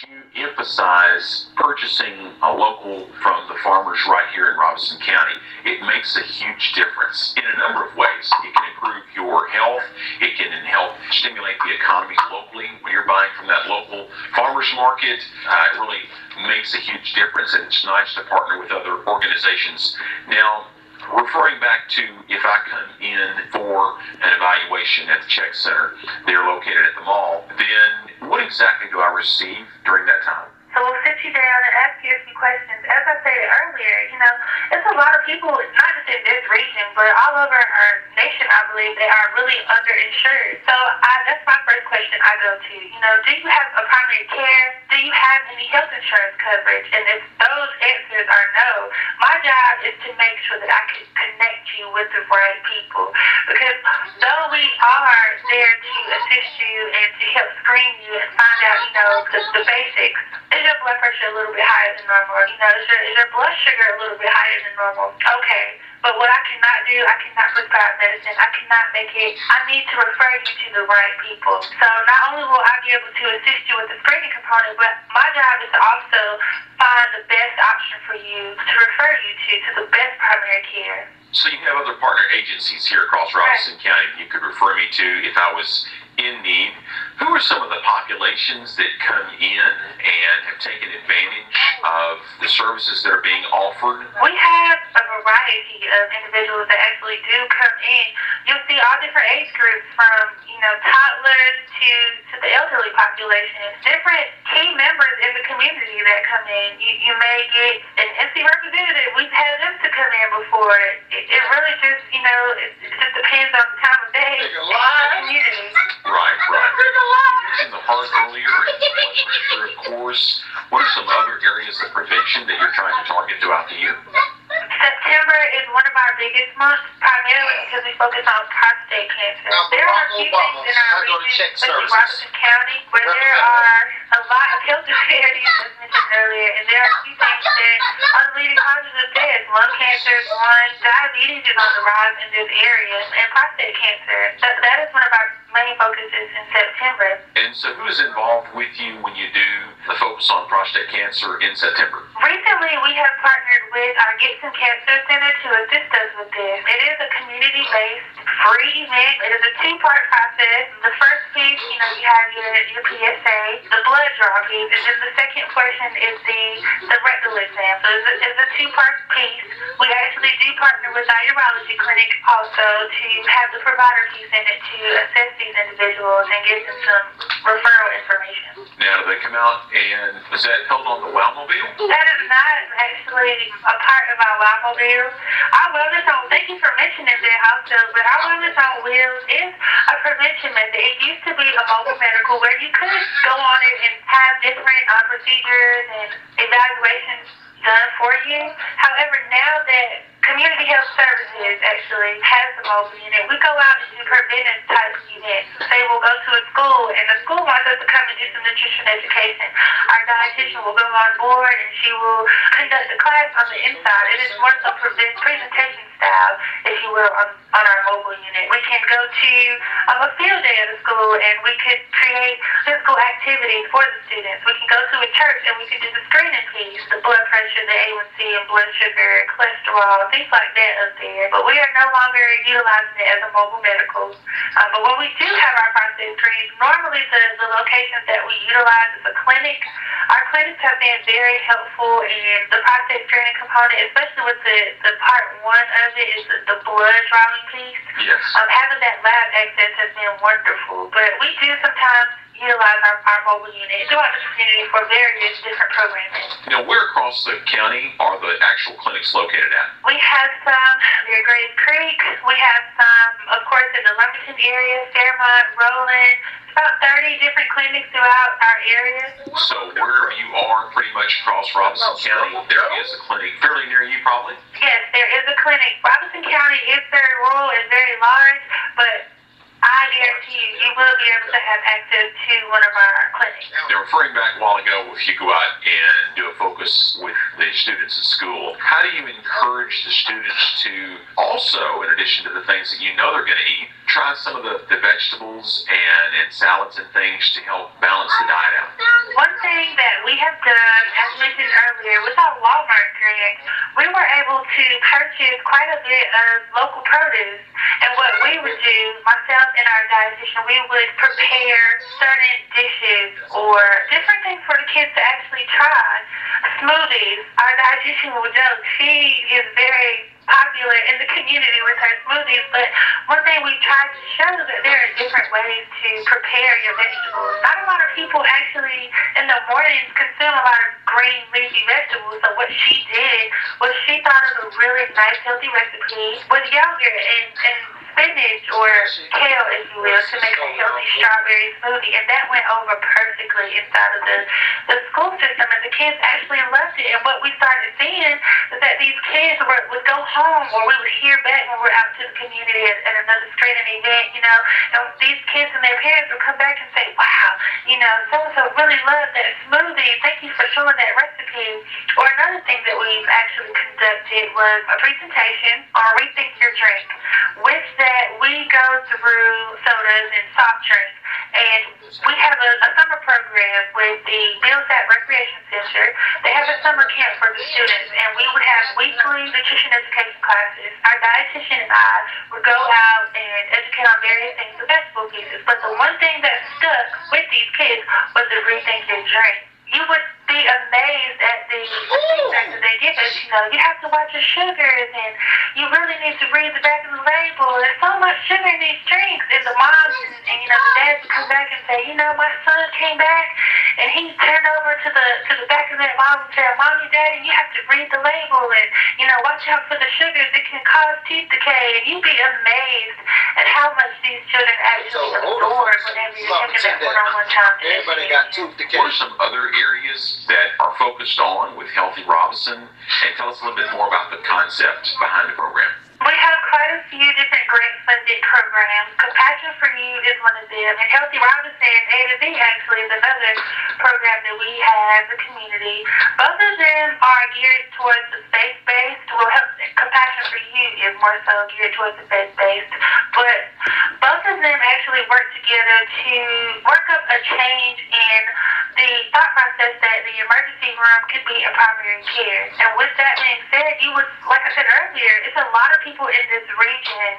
You emphasize purchasing a local from the farmers right here in Robinson County. It makes a huge difference in a number of ways. It can improve your health. It can help stimulate the economy locally. When you're buying from that local farmers market, it really makes a huge difference, and it's nice to partner with other organizations. Now, referring back to if I come in for an evaluation at the Check Center, they're located at the mall, then what exactly do I receive during that time? So we'll sit you down and ask you a few questions. As I said earlier, it's a lot of people, not just in this region, but all over our nation, I believe, they are really underinsured. So that's my first question I go to. Do you have a primary care? Do you have any health insurance coverage? And if those answers are no, my job is to make sure that I can connect you with the right people. Because though we are there to assist you and to help screen you and find out, the basics, is your blood pressure a little bit higher than normal? Is your blood sugar a little bit higher than normal? Okay. But what I cannot do, I cannot prescribe medicine. I cannot make it. I need to refer you to the right people. So not only will I be able to assist you with the screening component, but my job is to also find the best option for you to refer you to the best primary care. So you have other partner agencies here across Robinson County that you could refer me to if I was in need. Who are some of the populations that come in and have taken advantage of the services that are being offered? We have a variety of individuals that actually do come in. You'll see all different age groups from, toddlers to the elderly population. Different key members in the community that come in. You may get an NC representative. We've had them to come in before. It really just, it just depends on the time of day and the community. Right. You mentioned the heart earlier and blood pressure, of course. What are some other areas of prevention that you're trying to target throughout the year? September is one of our biggest months, primarily because we focus on prostate cancer. There are a few things in our region, especially Robinson County, where there are a lot of health disparities, as mentioned earlier, and there are a few things that are the leading causes of death. Lung cancer is one, diabetes is on the rise in this area, and prostate cancer. That is one of our main focuses in September. And so who is involved with you when you do the focus on prostate cancer in September? Recently, we have partnered with our Gibson Cancer Center to assist us with this. It is a community-based free event. It is a two-part process. The first piece, you have your PSA, the blood draw piece, and then the second portion is the rectal exam. So it's a two-part piece. We actually do partner with our urology clinic also to have the provider piece in it to assess these individuals and give them some referral information. Now, do they come out and is that held on the Wowmobile? That is not actually a part of our Wowmobile. Our Wellness on, thank you for mentioning that also, but our Wellness on Wheels is a prevention method. It used to be a mobile medical where you could go on it and have different procedures and evaluations done for you. However, now that Community Health Services actually has the mobile unit, we go out and do preventive type events. Say we'll go to a school and the school wants us to come and do some nutrition education. Our dietitian will go on board and she will conduct a class on the inside. It is more so presentation style, if you will, on our mobile unit. We can go to a field day at a school and we could create physical activities for the students. We can go to a church and we can do the screening piece, the blood pressure, the A1C and blood sugar, cholesterol, things like that up there. But we are no longer utilizing it as a mobile medical. But when we do have our prostate screens, normally the locations that we utilize is a clinic. Our clinics have been very helpful in the prostate screening component, especially with the part one of it is the blood drawing piece. Yes. Having that lab access has been wonderful. But we do sometimes utilize our mobile unit throughout the community for various different programming. Now, where across the county are the actual clinics located at? We have some near Grave Creek. We have some, of course, in the Lumberton area, Fairmont, Roland. About 30 different clinics throughout our area. So wherever you are, pretty much across Robinson County, there is a clinic fairly near you, probably? Yes, there is a clinic. Robinson County is very rural and very large, but I guarantee you will be able to have access to one of our clinics. Now, referring back a while ago, if you go out and do a focus with the students at school, how do you encourage the students to also, in addition to the things that you know they're going to eat, try some of the vegetables and salads and things to help balance the diet out? One thing that to purchase quite a bit of local produce. And what we would do, myself and our dietitian, we would prepare certain dishes or different things for the kids to actually try. Smoothies. Our dietitian will joke, she is very popular in the community with her smoothies, but one thing we tried to show that there are different ways to prepare your vegetables. Not a lot of people actually in the mornings consume a lot of green leafy vegetables, so what she did was she thought of a really nice healthy recipe with yogurt and spinach or kale, if you will, to make a healthy strawberry smoothie, and that went over perfectly inside of the school system, and the kids actually loved it. And what we started seeing is that these kids would go home, or we would hear back when we're out to the community at another street and event, and these kids and their parents would come back and say, wow, so-and-so really loved that smoothie. Thank you for showing that recipe. Or another thing that we've actually conducted was a presentation on Rethink Your Drink, which that we go through sodas and soft drinks. And we have a summer program with the Billsat Recreation Center. They have a summer camp for the students, and we would have weekly nutrition education classes. Our dietitian and I would go out and educate on various things of vegetable pieces. But the one thing that stuck with these kids was the Rethink Your Drink. You would be amazed at the feedback that they give us. You have to watch your sugars, and you really need to read the back of the label. There's so much sugar in these drinks. And the moms and the dads would come back and say, my son came back, and he turned over to the back of that bottle and said, Mommy, Daddy, you have to read the label, and, watch out for the sugars. It can cause teeth decay. And you'd be amazed at how much these children actually absorb whenever you're taking that one-on-one time. Everybody got tooth decay. What are some other areas that are focused on with Healthy Robinson? And tell us a little bit more about the concept behind the program. We have quite a few different grant-funded programs. Compassion for You is one of them, and Healthy Robinson A to Z actually is another program that we have as a community. Both of them are geared towards the faith-based. Well, Compassion for You is more so geared towards the faith-based, but both of them actually work together to work up a change in the thought process that the emergency room could be a primary care. And with that being said, like I said earlier, it's a lot of people in this region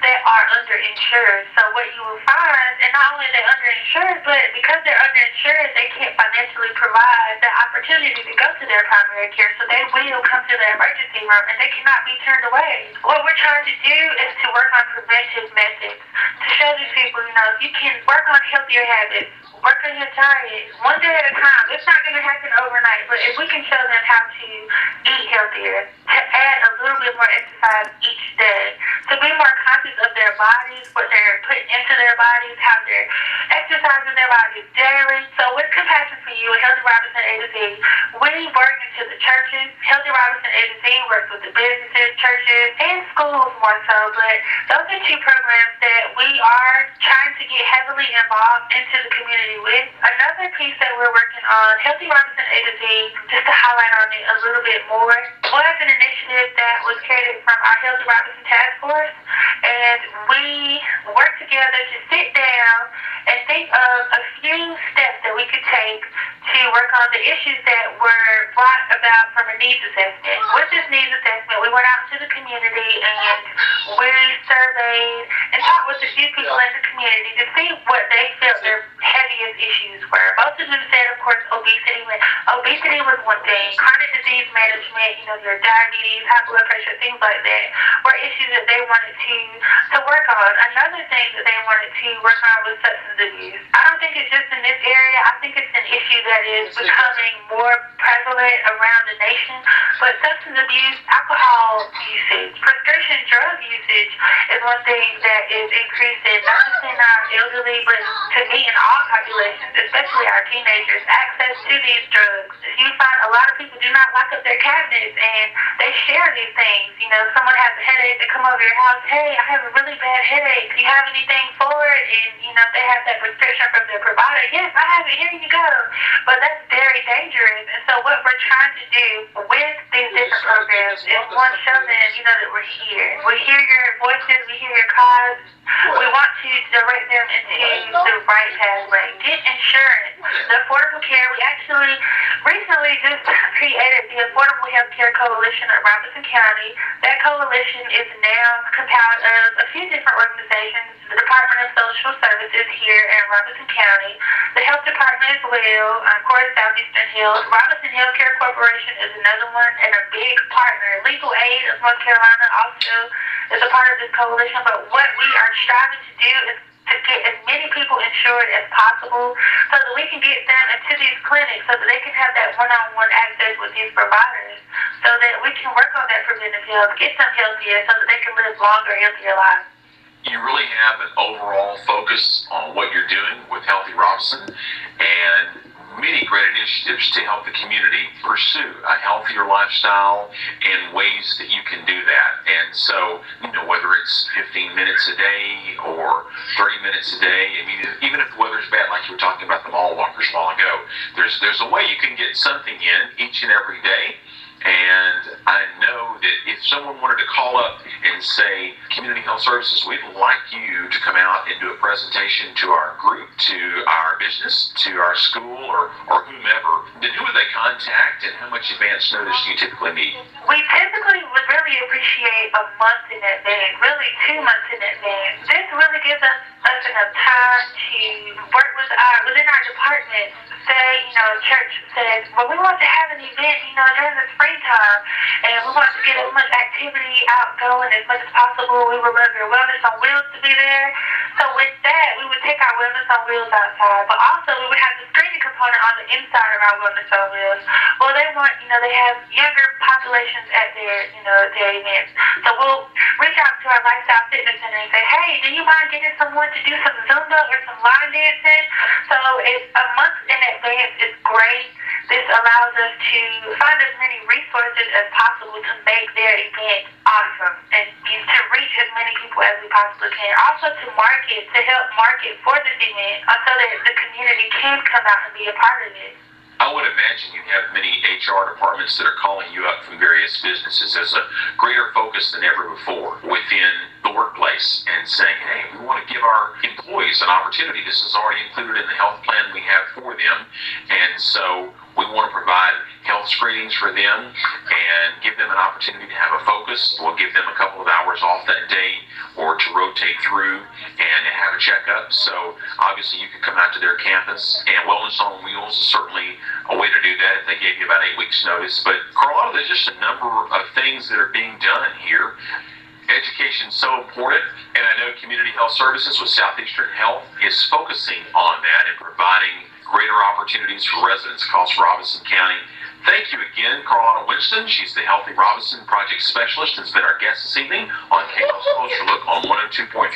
that are underinsured. So what you will find, and not only are they underinsured, but because they're underinsured, they can't financially provide the opportunity to go to their primary care. So they will come to the emergency room, and they cannot be turned away. What we're trying to do is to work on preventive methods to show these people, you can work on healthier habits, work on your diet, one day at a time. It's not going to happen overnight, but if we can show them how to eat healthier, to add a little bit more exercise each day, to be more conscious of their bodies, what they're putting into their bodies, how they're exercising their bodies daily. So with Compassion for You and Healthy Robinson A to Z, we work into the churches. Healthy Robinson A to Z works with the businesses, churches, and schools more so, but those are two programs that we are trying to get heavily involved into the community with. Another piece that we're working on, Healthy Robinson A to Z, just to highlight on it a little bit more, was an initiative that was created from our Healthy Robinson Task Force, and we worked together to sit down and think of a few steps that we could take to work on the issues that were brought about from a needs assessment. With this needs assessment, we went out to the community and we surveyed and talked with a few people in the community to see what they felt their heaviest issues were. Most of them said, of course, obesity. Obesity was one thing. Chronic disease management, your diabetes, high blood pressure, things like that, were issues that they wanted to work on. Another thing that they wanted to work on was substance abuse. I don't think it's just in this area. I think it's an issue that is becoming more prevalent around the nation. But substance abuse, alcohol usage, prescription drug usage is one thing that is increasing, not just in our elderly, but to me in all populations, especially our teenagers, access to these drugs. You find a lot of people do not lock up their cabinets and they share these things. Someone has a headache, they come over your house, hey, I have a really bad headache. Do you have anything for it? And, if they have that prescription from their provider, yes, I have it, here you go. But that's very dangerous. And so what we're trying to do with these different programs is, one, show them, that we're here. We hear your voices, we hear your cries. We want to direct them into the right pathway. Get insurance. The affordable care, we actually recently just created the Affordable Healthcare Coalition of Robinson County. That coalition is now compiled of a few different organizations, the Department of Social Services here in Robinson County, the Health Department as well, of course, Southeastern Health. Robinson Healthcare Corporation is another one, and a big partner. Legal Aid of North Carolina also is a part of this coalition, but what we are striving to do is to get as many people insured as possible so that we can get them into these clinics so that they can have that one-on-one access with these providers so that we can work on that preventive health, get them healthier so that they can live longer, healthier lives. You really have an overall focus on what you're doing with Healthy Robinson and many great initiatives to help the community pursue a healthier lifestyle and ways that you can do that. And so, whether it's 15 minutes a day or 30 minutes a day, I mean, even if the weather's bad, like you were talking about the mall walkers a while ago, there's a way you can get something in each and every day. And I know that if someone wanted to call up and say, Community Health Services, we'd like you to come out and do a presentation to our group, to our business, to our school, or whomever, then who would they contact and how much advance notice do you typically need? We typically would really appreciate a month in advance, really 2 months in advance. This really gives us enough time to work within our department. Say, church says, well, we want to have an event, during the springtime, and we want to get as much activity out going as much as possible. We would love your Wellness on Wheels to be there. So with that, we would take our Wellness on Wheels outside, but also we would have the screening component on the inside of our Wellness on Wheels. Well, they want, they have younger populations at their events. So we'll reach out to our Lifestyle Fitness Center and say, hey, do you mind getting someone to do some Zumba or some line dancing? So it's a month in advance is great. This allows us to find as many resources as possible to make their event awesome and to reach as many people as we possibly can. Also to help market for this event so that the community can come out and be a part of it. I would imagine you have many HR departments that are calling you up from various businesses as a greater focus than ever before within the workplace and saying, hey, we want to give our employees an opportunity. This is already included in the health plan we have for them. And so we want to provide health screenings for them and give them an opportunity to have a focus. We'll give them a couple of hours off that day or to rotate through and have a checkup. So obviously you can come out to their campus, and Wellness on Wheels is certainly a way to do that if they gave you about 8 weeks notice. But Carlotta, there's just a number of things that are being done here. Education is so important, and I know Community Health Services with Southeastern Health is focusing on that and providing greater opportunities for residents across Robinson County. Thank you again, Carlotta Winston. She's the Healthy Robinson Project Specialist and has been our guest this evening on KLOVE's Closer Look on 102.3.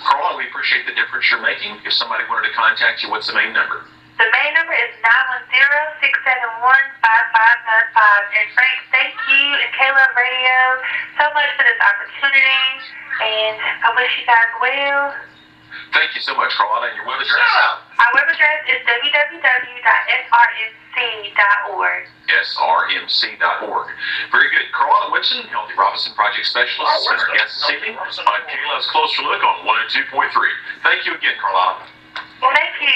Carlotta, we appreciate the difference you're making. If somebody wanted to contact you, what's the main number? The main number is 910-671-5595. And Frank, thank you and KLOVE Radio so much for this opportunity, and I wish you guys well. Thank you so much, Carlotta. And your web address? Our web address is www.srmc.org. srmc.org. Very good. Carlotta Winston, Healthy Robinson Project Specialist, has been our guest this evening on KLOVE's Closer Look on 102.3. Thank you again, Carlotta. Thank you.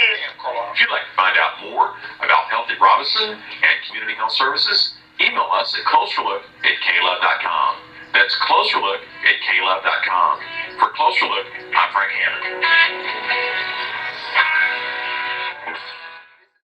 If you'd like to find out more about Healthy Robinson and Community Health Services, email us at closerlook@klove.com. That's closerlook@klove.com. For Closer Look, I'm Frank Hammond.